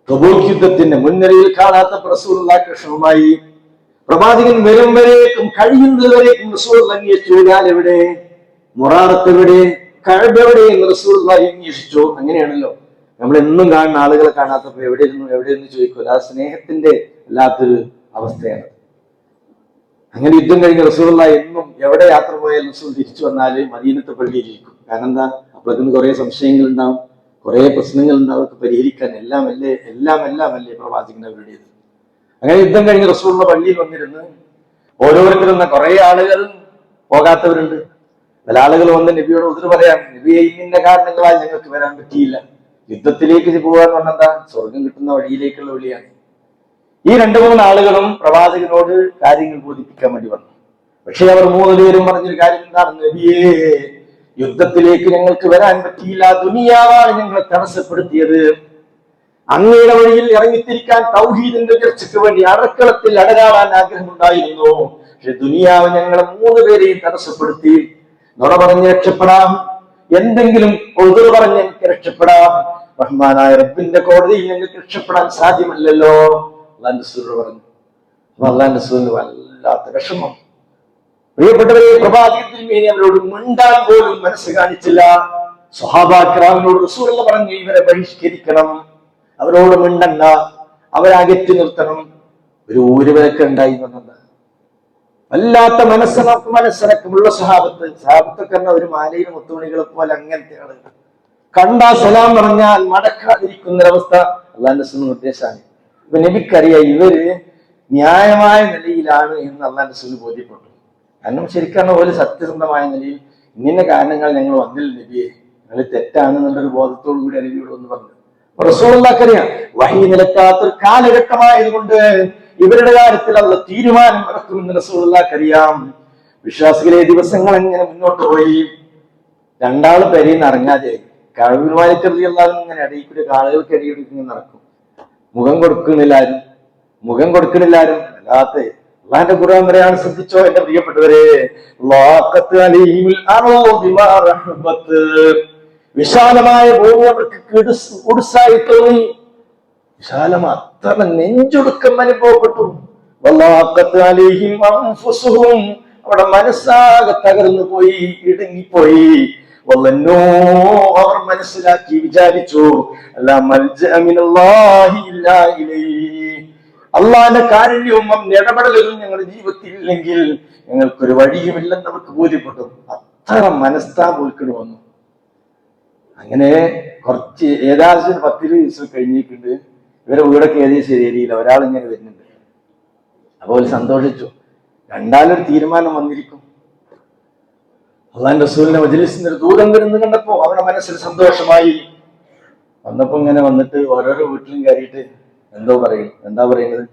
Speaker 1: തബൂക്ക് യുദ്ധത്തിന്റെ മുൻനിരയിൽ കാണാത്ത റസൂലുള്ളാഹി കൃഷ്ണവുമായി പ്രവാചകൻ വരും വരേക്കും കഴിയുന്നതുവരേക്കും റസൂൽ അന്വേഷിച്ചു. എവിടെ? മുറാറത്ത് എവിടെ? കഅബ എവിടെ എന്ന് റസൂലുള്ളാഹി അന്വേഷിച്ചു. അങ്ങനെയാണല്ലോ നമ്മൾ എന്നും കാണുന്ന ആളുകളെ കാണാത്തപ്പോ എവിടെയെന്ന് ചോദിക്കുമല്ലോ. ആ സ്നേഹത്തിന്റെ അല്ലാത്തൊരു അവസ്ഥയാണ്. അങ്ങനെ യുദ്ധം കഴിഞ്ഞ റസൂലുള്ളാഹി എന്നും എവിടെ യാത്ര പോയാലും റസൂൽ തിരിച്ചു വന്നാല് മദീനത്തെ പള്ളിയിലിരിക്കും. കാരണം എന്താ? അപ്പോഴേക്കും കുറെ സംശയങ്ങൾ ഉണ്ടാവും, കുറെ പ്രശ്നങ്ങൾ ഉണ്ടാവും, പരിഹരിക്കാൻ എല്ലാം അല്ലേ പ്രവാചകൻ അവരുടേത്. അങ്ങനെ യുദ്ധം കഴിഞ്ഞ് റസൂലുള്ള പള്ളിയിൽ വന്നിരുന്ന് ഓരോരുത്തരും കുറെ ആളുകൾ പോകാത്തവരുണ്ട്. പല ആളുകൾ വന്ന് നബിയോട് ഉദർ പറയാം, നബിയെ ഇന്ന കാരണങ്ങളാൽ ഞങ്ങൾക്ക് വരാൻ പറ്റിയില്ല. യുദ്ധത്തിലേക്ക് പോകാന്ന് പറഞ്ഞാൽ സ്വർഗം കിട്ടുന്ന വഴിയിലേക്കുള്ള വിളിയാണ്. ഈ 2-3 ആളുകളും പ്രവാചകനോട് കാര്യങ്ങൾ ബോധിപ്പിക്കാൻ വേണ്ടി വന്നു. പക്ഷെ അവർ 3 പേരും പറഞ്ഞൊരു കാര്യം എന്താണ്? നബിയേ, യുദ്ധത്തിലേക്ക് ഞങ്ങൾക്ക് വരാൻ പറ്റിയില്ല. ദുനിയാവാണ് ഞങ്ങളെ തടസ്സപ്പെടുത്തിയത്. അങ്ങയുടെ വഴിയിൽ ഇറങ്ങിത്തിരിക്കാൻ തൗഹീദിന്റെ ഉയർച്ചയ്ക്ക് വേണ്ടി അറക്കളത്തിൽ അടരാടാൻ ആഗ്രഹമുണ്ടായിരുന്നു. പക്ഷെ ദുനിയാവ് ഞങ്ങളെ 3 പേരെയും തടസ്സപ്പെടുത്തി. നുണ പറഞ്ഞ് രക്ഷപ്പെടാം, എന്തെങ്കിലും ഒതുറ് പറഞ്ഞ് എനിക്ക് രക്ഷപ്പെടാം. റഹ്മാനായ റബ്ബിന്റെ കോടതിയിൽ ഞങ്ങൾക്ക് രക്ഷപ്പെടാൻ സാധ്യമല്ലല്ലോ. അള്ളാന്റെ റസൂൽ പറഞ്ഞു. അള്ളാന്റെ റസൂലിന് വല്ലാത്ത വിഷമം. പ്രിയപ്പെട്ടവരെ, പ്രവാചകത്തിൽ അവരോട് മിണ്ടാൻ പോലും മനസ്സ് കാണിച്ചില്ല. സ്വഹാബാക്രാമിനോട് റസൂൽ പറഞ്ഞു, ഇവരെ ബഹിഷ്കരിക്കണം, അവരോട് മിണ്ടണ്ട, അവരെ അകറ്റി നിർത്തണം. ഒരു ഊരുവരൊക്കെ ഉണ്ടായി വന്നത്. വല്ലാത്ത മനസ്സിറക്കമുള്ള സഹാബത്തൊക്കെ ഒരു മാലയിലും മുത്തുമണികളെ പോലെ അങ്ങനത്തെ ആളുകൾ. കണ്ടാ സലാം പറഞ്ഞാൽ മടക്കാതിരിക്കുന്നൊരവസ്ഥ അള്ളാന്റെ നിർദ്ദേശമാണ്. ഇപ്പൊ നബിക്കറിയാം ഇവര് ന്യായമായ നിലയിലാണ് എന്ന് അള്ളാന്റെ റസൂൽ ബോധ്യപ്പെട്ടു. കാരണം ശരിക്കാണ് ഒരു സത്യസന്ധമായ നിലയിൽ ഇന്ന കാരണങ്ങൾ ഞങ്ങൾ വന്നില്ല നബിയെ, ഞങ്ങൾ തെറ്റാണെന്നുള്ളൊരു ബോധത്തോടു കൂടി നബിയോട് ഒന്ന് പറഞ്ഞു. റസൂലുള്ളാഹിക്കറിയാം വഹി നിലക്കാത്തൊരു കാലഘട്ടമായതുകൊണ്ട് ഇവരുടെ കാര്യത്തിൽ ഉള്ള തീരുമാനം നടക്കുമെന്ന് റസൂലുള്ളാഹിക്കറിയാം. വിശ്വാസികളെ, ദിവസങ്ങൾ എങ്ങനെ മുന്നോട്ട് പോയി. 2 ആള് പെരയിൽ ഇറങ്ങാതെ കഅബ് മാലിക് റളിയല്ലാഹു അൻഹു ഇങ്ങനെ ഇടയിക്കൂടെ ആളുകൾക്ക് ഇടയിൽ ഇങ്ങനെ നടക്കും. മുഖം കൊടുക്കണില്ലാരും അല്ലാത്ത അള്ളാന്റെ ഖുർആൻ പറയാണ്, ശ്രദ്ധിച്ചോ എന്റെ പ്രിയപ്പെട്ടവരെ, വിശാലമായ ഭൂമി അവർക്ക് കുടുസായി തോന്നി. വിശാലം അത്ര നെഞ്ചൊടുക്കം അനുഭവപ്പെട്ടു. അവിടെ മനസ്സാകെ തകർന്നു പോയി, ഇടുങ്ങിപ്പോയി. അവർ മനസ്സിലാക്കി, വിചാരിച്ചു, അള്ളാന്റെ കാരുണ്യവും ഇടപെടലും ഞങ്ങളുടെ ജീവിതത്തിൽ ഇല്ലെങ്കിൽ ഞങ്ങൾക്കൊരു വഴിയുമില്ലെന്ന് അവർക്ക് ബോധ്യപ്പെട്ടു. അത്ര മനസ്താപം വന്നു. അങ്ങനെ കുറച്ച് ഏകദേശം 10-20 ദിവസം കഴിഞ്ഞിട്ടുണ്ട്. ഇവരെ വീടൊക്കെ ഏകദേശം ഏരിയയില്ല. ഒരാളിങ്ങനെ വരുന്നുണ്ട്. അപ്പോൾ സന്തോഷിച്ചു. രണ്ടാലൊരു തീരുമാനം വന്നിരിക്കും. അള്ളാന്റെ റസൂലിന്റെ മജ്‌ലിസിൽ ഒരു ദൂതൻ വരുന്നു കണ്ടപ്പോ അവരുടെ മനസ്സിൽ സന്തോഷമായി. വന്നപ്പോ ഇങ്ങനെ വന്നിട്ട് ഓരോരോ വീട്ടിലും കയറിയിട്ട് എന്താ പറയുന്നത്,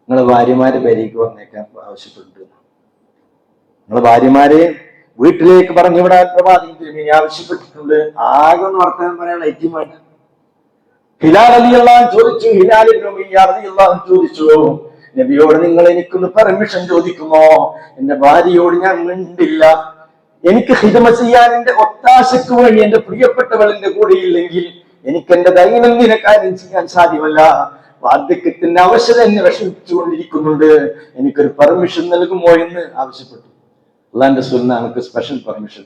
Speaker 1: നിങ്ങളെ ഭാര്യമാരെ പെരേക്ക് വന്നേക്കാൻ ആവശ്യപ്പെട്ടു. നിങ്ങളെ ഭാര്യമാരെ വീട്ടിലേക്ക് പറഞ്ഞു വിടാൻ പ്രവാചകൻ തിരുമേനി ആവശ്യപ്പെട്ടിട്ടുണ്ട്. ആകെ ഒന്ന് വർത്തമാനം പറയാൻ ഐക്യം വേണ്ട. ഹിലാൽ റളിയല്ലാഹു ചോദിച്ചു, ഹിലാൽ ഇബ്നു ഉമയ്യ റളിയല്ലാഹു ചോദിച്ചു, നബിയോട് നിങ്ങൾ എനിക്കൊന്ന് പെർമിഷൻ ചോദിക്കുമോ? എന്റെ ഭാര്യയോട് ഞാൻ മിണ്ടില്ല. എനിക്ക് ഹിദമ ചെയ്യാൻ, എന്റെ ഒത്താശക്ക് വേണ്ടി എന്റെ പ്രിയപ്പെട്ടവൾ എന്റെ കൂടെ ഇല്ലെങ്കിൽ എനിക്ക് എന്റെ ദൈനംദിന കാര്യം ചെയ്യാൻ സാധ്യമല്ല. വാർദ്ധക്യത്തിന്റെ അവശത എന്നെ വിഷമിച്ചുകൊണ്ടിരിക്കുന്നുണ്ട്. എനിക്കൊരു പെർമിഷൻ നൽകുമോ എന്ന് ആവശ്യപ്പെട്ടു. അള്ളാന്റെ റസൂലിന് എനിക്ക് സ്പെഷ്യൽ പെർമിഷൻ.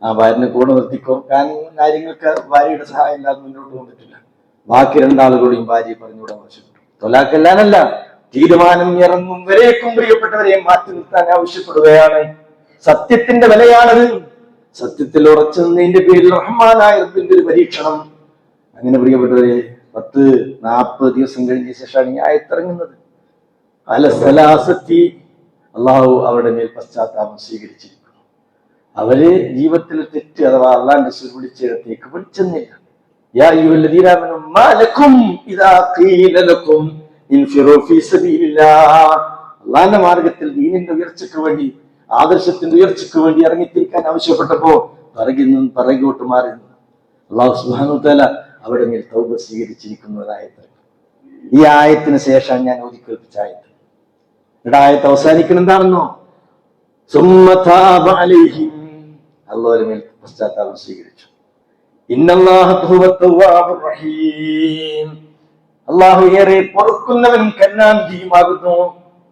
Speaker 1: ആ ഭാര്യനെ കൂടെ നിർത്തിക്കോ. കാര്യങ്ങൾക്ക് ഭാര്യയുടെ സഹായം ഇല്ലാതെ മുന്നോട്ട് പോകാൻ പറ്റില്ല. ബാക്കി രണ്ടാളുകളോടെയും ഭാര്യയെ പറഞ്ഞുകൂടാൻ ആവശ്യപ്പെട്ടു. തൊലാക്കല്ലാനല്ല, തീരുമാനം ഇറങ്ങും വരേക്കും പ്രിയപ്പെട്ടവരെ മാറ്റി നിർത്താൻ ആവശ്യപ്പെടുകയാണ്. സത്യത്തിന്റെ വിലയാണത്. സത്യത്തിൽ ഉറച്ചു നിന്നതിന്റെ പേരിൽ റഹ്മാനായ റബ്ബിന്റെ ഒരു പരീക്ഷണം. അങ്ങനെ പ്രിയപ്പെട്ടവരെ 10-40 ദിവസം കഴിഞ്ഞ ശേഷമാണ് ഈ ആയത്തിറങ്ങുന്നത്. അള്ളാഹു അവരുടെ മേൽ പശ്ചാത്താപം സ്വീകരിച്ചിരിക്കുന്നു. അവര് ജീവിതത്തിൽ തെറ്റ് അഥവാ അള്ളാന്റെ റസൂൽ വിളിച്ചിടത്തേക്ക് വിളിച്ചെന്നില്ല. യാ അയ്യുഹല്ലദീന ആമനൂ മാ ലക്കും ഇദാ ഖീല ലക്കും ഇൻഫിറൂ ഫീ സബീലില്ലാഹ്. അള്ളാന്റെ മാർഗത്തിൽ ദീനിന്റെ ഉയർച്ചയ്ക്ക് വേണ്ടി, ആദർശത്തിന്റെ ഉയർച്ചയ്ക്ക് വേണ്ടി ഇറങ്ങിത്തിരിക്കാൻ ആവശ്യപ്പെട്ടപ്പോ പിറകോട്ട് മാറി അള്ളാഹു സുബ്ഹാനഹു വ തആല അവരുടെ മേൽ തൗബ സ്വീകരിച്ചിരിക്കുന്നതായത്. ഈ ആയത്തിന് ശേഷം ഞാൻ ഓതിക്കേൽപ്പിച്ച ആയത്ത്. ആയത്ത് അവസാനിക്കുന്ന എന്താണെന്നോ, അള്ളാഹുവിന്റെ മേൽ പശ്ചാത്താപം സ്വീകരിച്ചു. അള്ളാഹു ഏറെ പൊറുക്കുന്നവനും കരുണാനിധിയുമാകുന്നു.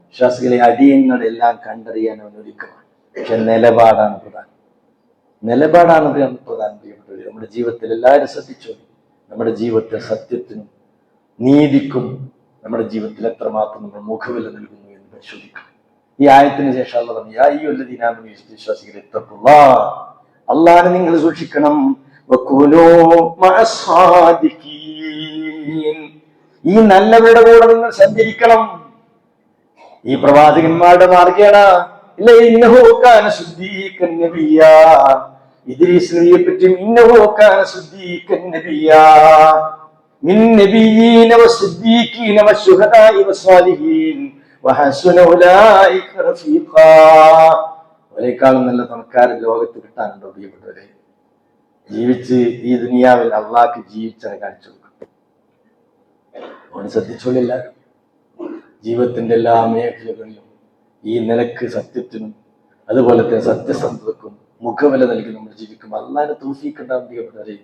Speaker 1: വിശ്വാസികളെ, അടിയങ്ങളെല്ലാം കണ്ടറിയാൻ അവൻ ഒരുക്കമാണ്. പക്ഷെ നിലപാടാണ് പ്രധാനം. പ്രിയപ്പെട്ടവർ. നമ്മുടെ ജീവിതത്തിൽ എല്ലാവരും ശ്രദ്ധിച്ചു. നമ്മുടെ ജീവിതത്തിൽ സത്യത്തിനും നീതിക്കും നമ്മുടെ ജീവിതത്തിൽ എത്രമാത്രം നമ്മൾ മുഖവില നൽകുന്നു എന്ന് പരിശോധിക്കണം. ഈ ആയത്തിന് ശേഷം അല്ലാഹു പറഞ്ഞു, യാ അയ്യുഹല്ലദീന ആമനൂ, വിശ്വാസികളെ, തഖ്വല്ലാഹ്, അല്ലാഹനെ നിങ്ങൾ സൂക്ഷിക്കണം. വകൂനൂ മഅസ്സാദിഖീൻ, ഈ നല്ലവരുടെ കൂടെ നിങ്ങൾ സഞ്ചരിക്കണം. ഈ പ്രവാചകന്മാരുടെ മാർഗ്ഗേണ ഇന്നഹു കാന സിദ്ദീഖൻ നബിയ്യ. ഇദ്രീസ് നബിയെ പറ്റി ഇന്നഹു കാന സിദ്ദീഖൻ നബിയ്യ മിൻ നബിയ്യീന വസിദ്ദീഖീന വശുഹദാഇ വസ്സാലിഹീൻ വഹസുന ഉലൈക റഫീഖാ. ഒരേക്കാളും നല്ല തുണക്കാരൻ ലോകത്ത് കിട്ടാനുണ്ടോ പ്രിയപ്പെട്ടവരെ? ജീവിച്ച് ഈ ദുനിയാവിൽ അള്ളാഹ്ക്ക് ജീവിച്ചാൽ കാണിച്ചു കൊടുക്കും. അവന് ശ്രദ്ധിച്ചോളില്ല. ജീവിതത്തിന്റെ എല്ലാ മേഖലകളിലും ഈ നിലക്ക് സത്യത്തിനും അതുപോലെ തന്നെ സത്യസന്ധതക്കും മുഖവില നൽകി നമ്മൾ ജീവിക്കും. അള്ളാഹിന്റെ തൗഫീഖ് ഉണ്ടാവും പ്രിയപ്പെട്ടവരെ.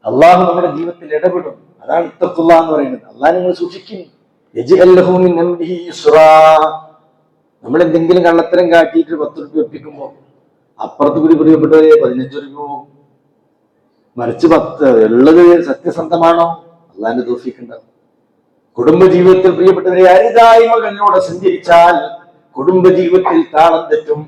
Speaker 1: അള്ളാഹു നമ്മുടെ ജീവിതത്തിൽ ഇടപെടും. അതാണ് തഖ്വ എന്ന് പറയുന്നത്. അള്ളാഹ് നിങ്ങൾ സൂക്ഷിക്കും. നമ്മൾ എന്തെങ്കിലും കള്ളത്തരം കാട്ടിയിട്ട് 10 രൂപ ഒപ്പിക്കുമ്പോ അപ്പുറത്ത് കൂടി പ്രിയപ്പെട്ടവരെ 15 രൂപ പോകും. മറിച്ച് 10 ഉള്ളത് സത്യസന്ധമാണോ, അള്ളാഹിന്റെ തൗഫീഖ് ഉണ്ടാവും. കുടുംബജീവിതത്തിൽ പ്രിയപ്പെട്ടവരെ, അരുതായ്മകളിലൂടെ സഞ്ചരിച്ചാൽ കുടുംബജീവിതത്തിൽ താളം തെറ്റും,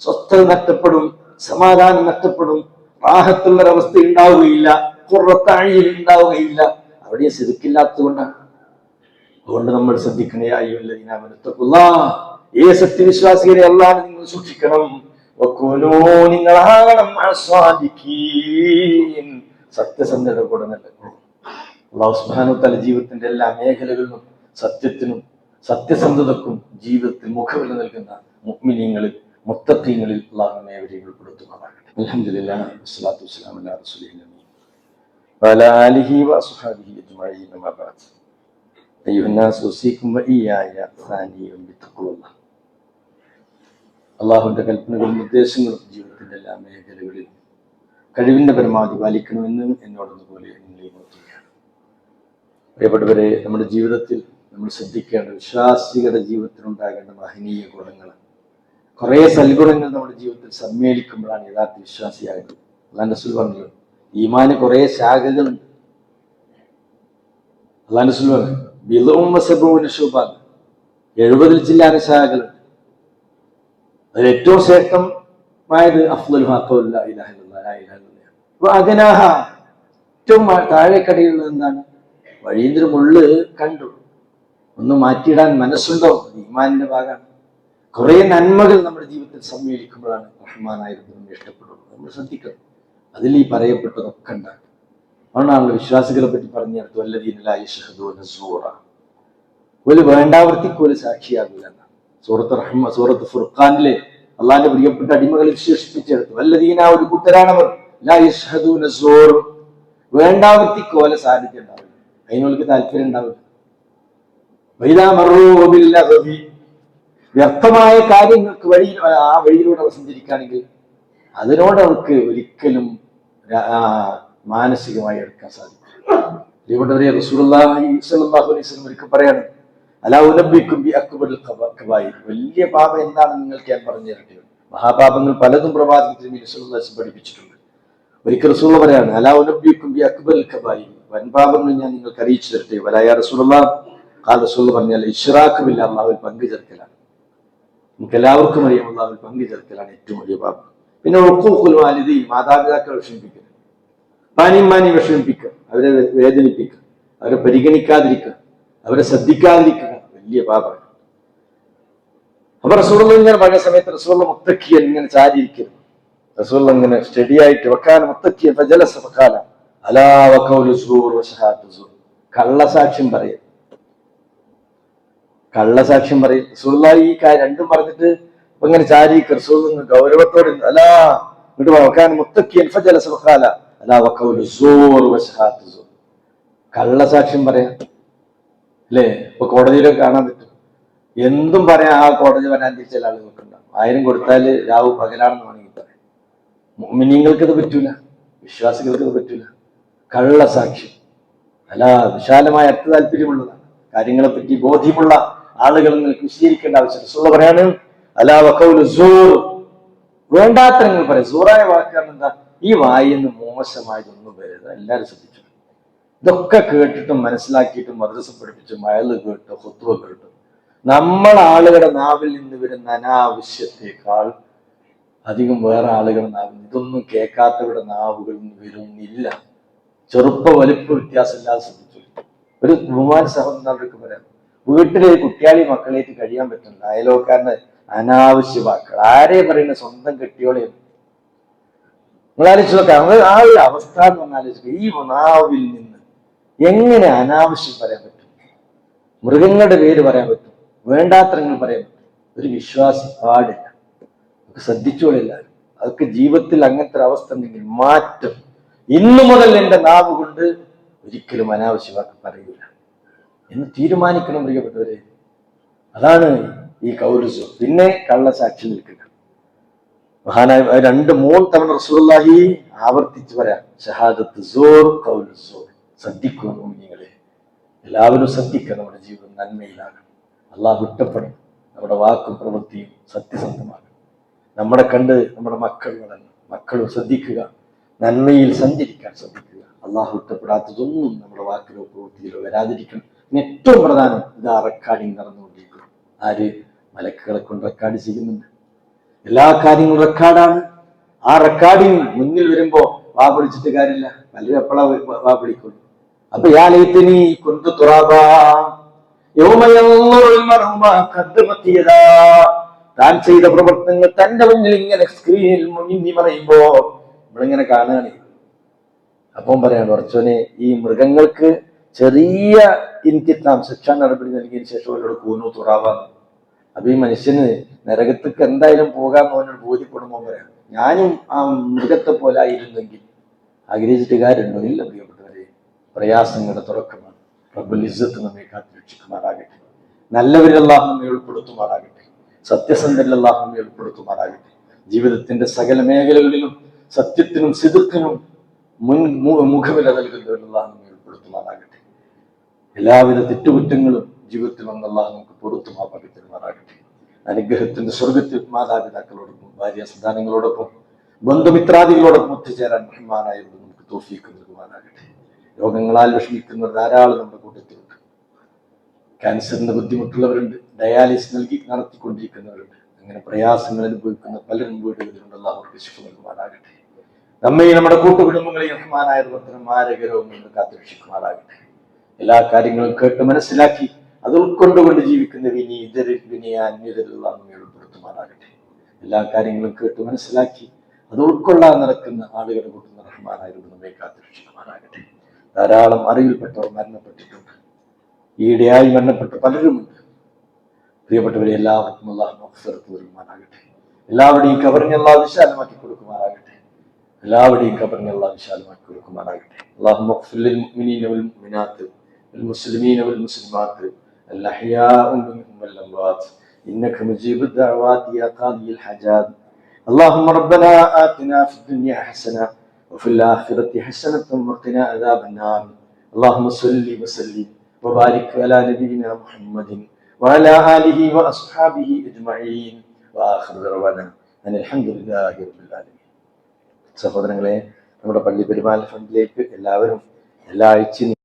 Speaker 1: സ്വസ്ഥത നഷ്ടപ്പെടും, സമാധാനം നഷ്ടപ്പെടും, റാഹത്തുള്ളൊരവസ്ഥ ഉണ്ടാവുകയില്ല, ഖുർറത്തഅയ്ൻ ഉണ്ടാവുകയില്ല. അവിടെ സിദ്ഖില്ലാത്തതുകൊണ്ടാണ്. അതുകൊണ്ട് നമ്മൾ ശ്രദ്ധിക്കണേ. അയ്യുഹല്ലദീന ആമനൂ തഖ്വല്ലാഹ്, ഏ സത്യവിശ്വാസികളെ, അല്ലാഹനെ നിങ്ങൾ സൂക്ഷിക്കണം. വകൂനൂ, നിങ്ങളാകണം മഅസ്സാദിഖീൻ, സത്യസന്ധരുടെ കൂടെ നിൽക്കണം. അല്ലാഹു സുബ്ഹാനഹു വ തആല ജീവിതത്തിന്റെ എല്ലാ മേഖലകളിലും സത്യത്തിനും സത്യസന്ധതക്കും ജീവിതത്തിൽ മുഖവില നൽകുന്ന മുഅ്മിനീങ്ങളിൽ മുത്തഖീങ്ങളിൽ അല്ലാഹു നമ്മെ ഏവരെയും ഉൾപ്പെടുത്തുമാറാകട്ടെ. അൽഹംദുലില്ലാഹി വസ്സലാത്തു വസ്സലാമു അലാ റസൂലിൽ അമീൻ വഅലാ ആലിഹി വഅസ്ഹാബിഹി അജ്മഈൻ. അമ്മാ ബഅദ്. അയ്യുഹന്നാസ് ഉസീകും വഇയ്യായ സാനിയും ബിത്തഖ്വല്ലാഹ്. അല്ലാഹുവിന്റെ കൽപ്പനകളും നിർദ്ദേശങ്ങളും ജീവിതത്തിന്റെ എല്ലാ മേഖലകളിലും കഴിവിന്റെ പരമാവധി പാലിക്കണമെന്ന് എന്നോടൊന്നുപോലെ നിങ്ങളെ ഓർക്കുകയാണ്. പ്രിയപ്പെട്ടവരെ, നമ്മുടെ ജീവിതത്തിൽ നമ്മൾ ശ്രദ്ധിക്കേണ്ട, വിശ്വാസികളുടെ ജീവിതത്തിൽ ഉണ്ടാകേണ്ട മഹനീയ ഗുണങ്ങൾ, കുറെ സൽഗുണങ്ങൾ നമ്മുടെ ജീവിതത്തിൽ സമ്മേളിക്കുമ്പോഴാണ് യഥാർത്ഥ വിശ്വാസിയാകുന്നത്. അല്ലാഹുവിന്റെ റസൂൽ പറഞ്ഞു, ഈമാന് കുറെ ശാഖകളുണ്ട്. അല്ലാഹുവിന്റെ റസൂൽ പറഞ്ഞു, 70 ചില്ലാന ശാഖകളുണ്ട്. അതിൽ ഏറ്റവും ശ്രേഷ്ഠമായത് അഫ്ളലുഹാ ഖൗലു ലാ ഇലാഹ ഇല്ലല്ലാഹ്, ലാ ഇലാഹ ഇല്ലല്ലാഹ്. അകനാഹ ഏറ്റവും താഴേക്കടിയുള്ളത് എന്താണ്? വഴിയിൽ മുള്ള് കണ്ടു, ഒന്ന് മാറ്റിയിടാൻ മനസ്സുണ്ടോ? ഈമാനിന്റെ ഭാഗമാണ്. കുറെ നന്മകൾ നമ്മുടെ ജീവിതത്തിൽ സമ്മേളിക്കുമ്പോഴാണ് റഹ്മാനായിരുന്നു നമ്മൾ ഇഷ്ടപ്പെടുന്നത്. നമ്മൾ ശ്രദ്ധിക്കണം, അതിൽ ഈ പറയപ്പെട്ടതൊക്കെ ഉണ്ടാകും. അതുകൊണ്ടാണല്ലോ വിശ്വാസികളെ പറ്റി പറഞ്ഞെടുത്തു, ഒരു വേണ്ടാവർത്തിക്ക് ഒരു സാക്ഷിയാകില്ല എന്നാണ് സൂറത്ത് ഫുർഖാനിലെ അള്ളാന്റെ പ്രിയപ്പെട്ട അടിമകളെ വിശേഷിപ്പിച്ചെടുത്തു. വല്ലദീന, ഒരു കൂട്ടരാണവർ, ലാ യശ്ഹദൂന സൂർ, വേണ്ടാവർത്തിക്ക് ഓല സാന്നിധ്യം ഉണ്ടാവില്ല, അതിനോൾക്ക് താല്പര്യം ഉണ്ടാവില്ല. വ്യക്തമായ കാര്യങ്ങൾക്ക് ആ വഴിയിലൂടെ അവർ സഞ്ചരിക്കുകയാണെങ്കിൽ അതിനോട് അവർക്ക് ഒരിക്കലും മാനസികമായി എടുക്കാൻ സാധിക്കും. ഇവിടെ റസൂലുള്ളാഹി സ്വല്ലല്ലാഹു അലൈഹി വസല്ലം ഒരിക്കൽ പറയാണ്, അലാ ഉനബ്ബിക്കും ബി അക്ബറിൽ കബായിർ, വലിയ പാപം എന്താണെന്ന് നിങ്ങൾക്ക് ഞാൻ പറഞ്ഞു തരട്ടെ. മഹാപാപങ്ങൾ പലതും പ്രവാചകൻ റസൂലുള്ളാഹി പഠിപ്പിച്ചിട്ടുണ്ട്. ഒരിക്കൽ റസൂൽ പറയാണ്, അലാ ഉനബ്ബിക്കും ബി അക്ബറിൽ കബായിർ, വൻപാപങ്ങൾ ഞാൻ നിങ്ങൾക്ക് അറിയിച്ചു തരട്ടെ. വലാ യാ റസൂലുള്ളാഹ്, ഖാല റസൂൽ പറഞ്ഞാൽ ഇശ്റാഖ് ബില്ലാഹ്, അല്ലാഹുവിൽ പങ്കു ചേർക്കലാണ്. നമുക്ക് എല്ലാവർക്കും അറിയാം, അല്ലാഹുവിൽ പങ്കു ചേർക്കലാണ് ഏറ്റവും വലിയ പാപം. പിന്നെ ഉഖൂഖുൽ വാലിദൈൻ, മാതാപിതാക്കളെ വിഷമിപ്പിക്കുക, പാനിമാനി വിഷമിപ്പിക്കുക, അവരെ വേദനിപ്പിക്കുക, അവരെ പരിഗണിക്കാതിരിക്കുക, അവരെ ശ്രദ്ധിക്കാതിരിക്കുക, വലിയ പാപമാണ്. അപ്പൊ റസൂൽ ഇങ്ങനെ പറഞ്ഞ സമയത്ത് റസൂൽ മുത്തക്കിയൻ ഇങ്ങനെ ചാരിയിരിക്കരുത്. റസൂൽ ഇങ്ങനെ സ്റ്റഡി ആയിട്ട് വെക്കാൻ മുത്തക്കിയൻ ഫജലസ ഫഖാല അലാ വഖൗലു സൂർ വശഹാദു സൂർ, കള്ളസാക്ഷ്യം പറയും, കള്ളസാക്ഷ്യം പറയും. റസൂലുള്ളാഹി ഈ കാര്യം രണ്ടും പറഞ്ഞിട്ട് ഇങ്ങനെ ചാരി റസൂൽ ഗൗരവത്തോടെ അലാ ഇങ്ങോട്ട് വെക്കാൻ മുത്തക്കിയൻ ഫജലസ ഫഖാല അലാ വഖൗലു സൂർ വശഹാദു സൂർ, കള്ളസാക്ഷ്യം പറയാം അല്ലേ? ഇപ്പൊ കോടതിയിലൊക്കെ കാണാൻ പറ്റും, എന്തും പറയാം. ആ കോടതി വരാൻ ചില ആളുകൾക്ക് ഉണ്ടാവും. 1000 കൊടുത്താല് രാവ് പകലാണെന്ന് വേണമെങ്കിൽ പറയാം. മുഅ്മിനീങ്ങൾക്ക് ഇത് പറ്റൂല, വിശ്വാസികൾക്ക് ഇത് പറ്റൂല. കള്ളസാക്ഷ്യം അല്ല, വിശാലമായ അർത്ഥ താല്പര്യമുള്ളതാണ്. കാര്യങ്ങളെ പറ്റി ബോധ്യമുള്ള ആളുകൾ നിങ്ങൾക്ക് വിശദീകരിക്കേണ്ട ആവശ്യം. റസൂൽ പറയാണ്, അലാ വഖൗലു സൂർ, വേണ്ടാത്തരങ്ങൾ പറയാം. സൂറായ വാക്കാണ് എന്താ? ഈ വായിന്ന് മോശമായതൊന്നും വരരുത്. എല്ലാവരും ശ്രദ്ധിച്ചു. ഇതൊക്കെ കേട്ടിട്ടും മനസ്സിലാക്കിയിട്ടും മദ്രസ പഠിപ്പിച്ചും വയല് കേട്ടും ഹുത്ബ കേട്ടും നമ്മൾ ആളുകളുടെ നാവിൽ നിന്ന് വരുന്ന അനാവശ്യത്തേക്കാൾ അധികം വേറെ ആളുകളുടെ നാവിൽ ഇതൊന്നും കേൾക്കാത്തവരുടെ നാവുകളിൽ നിന്ന് വരുന്നില്ല. ചെറുപ്പ വലിപ്പ വ്യത്യാസമില്ലാതെ ശ്രദ്ധിച്ചു. ഒരു ബഹുമാന സഹോദരർക്ക് പറയാം, വീട്ടിലെ കുട്ടിയാളി മക്കളേറ്റ് കഴിയാൻ പറ്റുന്നില്ല. അയലോക്കാരന്റെ അനാവശ്യ വാക്കുകൾ ആരെ പറയുന്ന സ്വന്തം കെട്ടിയോളെയാണ്. നിങ്ങൾ ആലോചിച്ച് നോക്കാം, ആ ഒരു അവസ്ഥ എന്ന് പറഞ്ഞാൽ ഈ നാവിൽ നിന്ന് എങ്ങനെ അനാവശ്യം പറയാൻ പറ്റും? മൃഗങ്ങളുടെ പേര് പറയാൻ പറ്റും, വേണ്ടാത്തരങ്ങൾ പറയാൻ പറ്റും. ഒരു വിശ്വാസി പാടില്ല. ശ്രദ്ധിച്ചോളില്ല. അതൊക്കെ ജീവിതത്തിൽ അങ്ങനത്തെ ഒരു അവസ്ഥ ഉണ്ടെങ്കിൽ മാറ്റം. ഇന്നു മുതൽ എന്റെ നാവ് കൊണ്ട് ഒരിക്കലും അനാവശ്യ വാക്ക് പറയൂല എന്ന് തീരുമാനിക്കണം പ്രിയപ്പെട്ടവരെ. അതാണ് ഈ കൗലുസു. പിന്നെ കള്ളസാക്ഷി നിൽക്കുക. മഹാനായ 2-3 തവണ റസൂലുള്ളാഹി ആവർത്തിച്ച് പറയാം, ഷഹാദത്ത് സൂർ, ഖൗലു സൂർ. ശ്രദ്ധിക്കുക മുഅ്മിനീങ്ങളെ, എല്ലാവരും ശ്രദ്ധിക്കുക. നമ്മുടെ ജീവിതം നന്മയിലാകണം, അള്ളാഹു ഇഷ്ടപ്പെടണം, നമ്മുടെ വാക്കും പ്രവൃത്തിയും സത്യസന്ധമാകണം. നമ്മുടെ കണ്ട് നമ്മുടെ മക്കൾ വളരണം. മക്കളും ശ്രദ്ധിക്കുക, നന്മയിൽ സഞ്ചരിക്കാൻ ശ്രദ്ധിക്കുക. അള്ളാഹു ഇഷ്ടപ്പെടാത്തതൊന്നും നമ്മുടെ വാക്കിലോ പ്രവൃത്തിയിലോ വരാതിരിക്കണം. ഏറ്റവും പ്രധാനം, ഇതാ റെക്കോർഡിങ് നടന്നുകൊണ്ടിരിക്കുന്നു. ആര്? മലക്കുകളെ കൊണ്ട് റെക്കോർഡ് ചെയ്യുന്നുണ്ട്. എല്ലാ കാര്യങ്ങളും റെക്കോർഡാണ്. ആ റെക്കോർഡിങ് മുന്നിൽ വരുമ്പോ വാ പിടിച്ചിട്ട് കാര്യമില്ല. പലരും എപ്പോഴാ വാ പിടിക്കുള്ളൂ. അപ്പൊ യാ ലൈതനി കുന്തു തുറാബാ യൗമ യൻളുറുൽ മർഉ മാ ഖദ്ദമത് യദാ, താൻ ചെയ്ത പ്രവർത്തനങ്ങൾ തന്റെ മുന്നിൽ ഇങ്ങനെ സ്ക്രീനിൽ മുന്നിൽ പറയുമ്പോ നമ്മളിങ്ങനെ കാണുകയാണ്. അപ്പം പറയാൻ കുറച്ചോനെ, ഈ മൃഗങ്ങൾക്ക് ചെറിയ ഇൻകിത്താം ശിക്ഷാ നടപടി നൽകിയതിനു ശേഷം അവരോട് കൂനു തുറാവാന്ന്. അപ്പൊ ഈ മനുഷ്യന് നരകത്തേക്ക് എന്തായാലും പോകാൻ അവനോട് ബോധ്യപ്പെടുമ്പോ പറയാം, ഞാനും ആ മൃഗത്തെ പോലെ ആയിരുന്നെങ്കിൽ. ആഗ്രഹിച്ചിട്ട് കാര്യമുണ്ടോ? ഇല്ല പ്രിയപ്പെട്ടവരെ. പ്രയാസങ്ങളുടെ തുടക്കമാണ്. റബ്ബുൽ ഇസ്സത്ത് നമ്മെ കാത്തുരക്ഷിക്കുമാറാകട്ടെ. നല്ലവരിൽ അല്ലാഹു നമ്മെ ഉൾപ്പെടുത്തുമാറാകട്ടെ. സത്യസന്ധരിൽ അല്ലാഹു നമ്മെ ഉൾപ്പെടുത്തുമാറാകട്ടെ. ജീവിതത്തിന്റെ സകല മേഖലകളിലും സത്യത്തിനും സിദ്ഖിനും മുഖവില നൽകുന്നവരിൽ അല്ലാഹു നമ്മെ ഉൾപ്പെടുത്തുമാറാകട്ടെ. എല്ലാവിധ തെറ്റുകുറ്റങ്ങളും ജീവിതത്തിൽ വന്ന അല്ലാഹു നമുക്ക് പുറത്തു മാപ്പാക്കി തരുമാറാകട്ടെ. അനുഗ്രഹത്തിന്റെ സ്വർഗത്തിൽ മാതാപിതാക്കളോടൊപ്പം ഭാര്യ സന്താനങ്ങളോടൊപ്പം ബന്ധുമിത്രാദികളോടൊപ്പം ഒത്തുചേരാൻ റഹ്മാനായവരോട് നമുക്ക് തൗഫീഖ് നൽകുവാനാകട്ടെ. രോഗങ്ങളാൽ വിഷമിക്കുന്നവർ ധാരാളം നമ്മുടെ കൂട്ടത്തിലുണ്ട്. ക്യാൻസറിന്റെ ബുദ്ധിമുട്ടുള്ളവരുണ്ട്, ഡയാലിസിസ് നൽകി നടത്തിക്കൊണ്ടിരിക്കുന്നവരുണ്ട്. അങ്ങനെ പ്രയാസങ്ങൾ അനുഭവിക്കുന്ന പലരും വീടുകളിലുണ്ടല്ലോ. അവർക്ക് ശിഫ നൽകുവാനാകട്ടെ. നമ്മയും നമ്മുടെ കൂട്ടുകുടുംബങ്ങളെയും റഹ്മാനായ റബ്ബ് മാരകരവും നിന്ന് കാത്തുരക്ഷിക്കുമാറാകട്ടെ. എല്ലാ കാര്യങ്ങളും കേട്ട് മനസ്സിലാക്കി അത് ഉൾക്കൊണ്ടുകൊണ്ട് ജീവിക്കുന്ന വിനീതരിൽ വിനയാന്യതരുള്ള നമ്മെ ഉൾപ്പെടുത്തുമാറാകട്ടെ. എല്ലാ കാര്യങ്ങളും കേട്ട് മനസ്സിലാക്കി അത് ഉൾക്കൊള്ളാൻ നടക്കുന്ന ആളുകളുടെ കൂട്ടുന്ന റഹ്മാനായ റബ്ബ് നമ്മെ കാത്തുരക്ഷിക്കുമാറാകട്ടെ. ധാരാളം അറിവിൽപ്പെട്ടവർ മരണപ്പെട്ടിട്ടുണ്ട്. ഈയിടെയായി മരണപ്പെട്ട പലരുമുണ്ട്. പ്രിയപ്പെട്ടവരെ, എല്ലാവർക്കും അല്ലാഹു മഗ്ഫിറത്ത് നൽകുമാറാകട്ടെ. എല്ലാവരുടെയും ഖബറിനെ അല്ലാഹു വിശാലമാക്കി കൊടുക്കുമാറാകട്ടെ. എല്ലാവരുടെയും ഖബറിനെ അല്ലാഹു വിശാലമാക്കി കൊടുക്കുമാറാകട്ടെ. അല്ലാഹുമ്മ ഗ്ഫിർ ലിൽ മുഅ്മിനീന വൽ മുഅ്മിനാത്ത് വൽ മുസ്ലിമീന വൽ മുസ്ലിമാത്ത് അൽ അഹ്യാഉ മിൻഹും വൽ അംവാത്ത് ഇന്നക മുജീബുദ് ദഅവാതി യാ ഖാദിയൽ ഹജാത്. اللهم ربنا آتنا في الدنيا حسنة وفي الآخرة حسنة وقنا عذاب النار. اللهم صل وسلم وبارك على نبينا محمد وعلى آله وأصحابه أجمعين وآخر دعوانا أن الحمد لله رب العالمين. സഹോദരങ്ങളെ, നമ്മുടെ പള്ളി പെരുമാൾ ഫണ്ടിലേക്ക് എല്ലാവരും എല്ലാ ആഴ്ചയും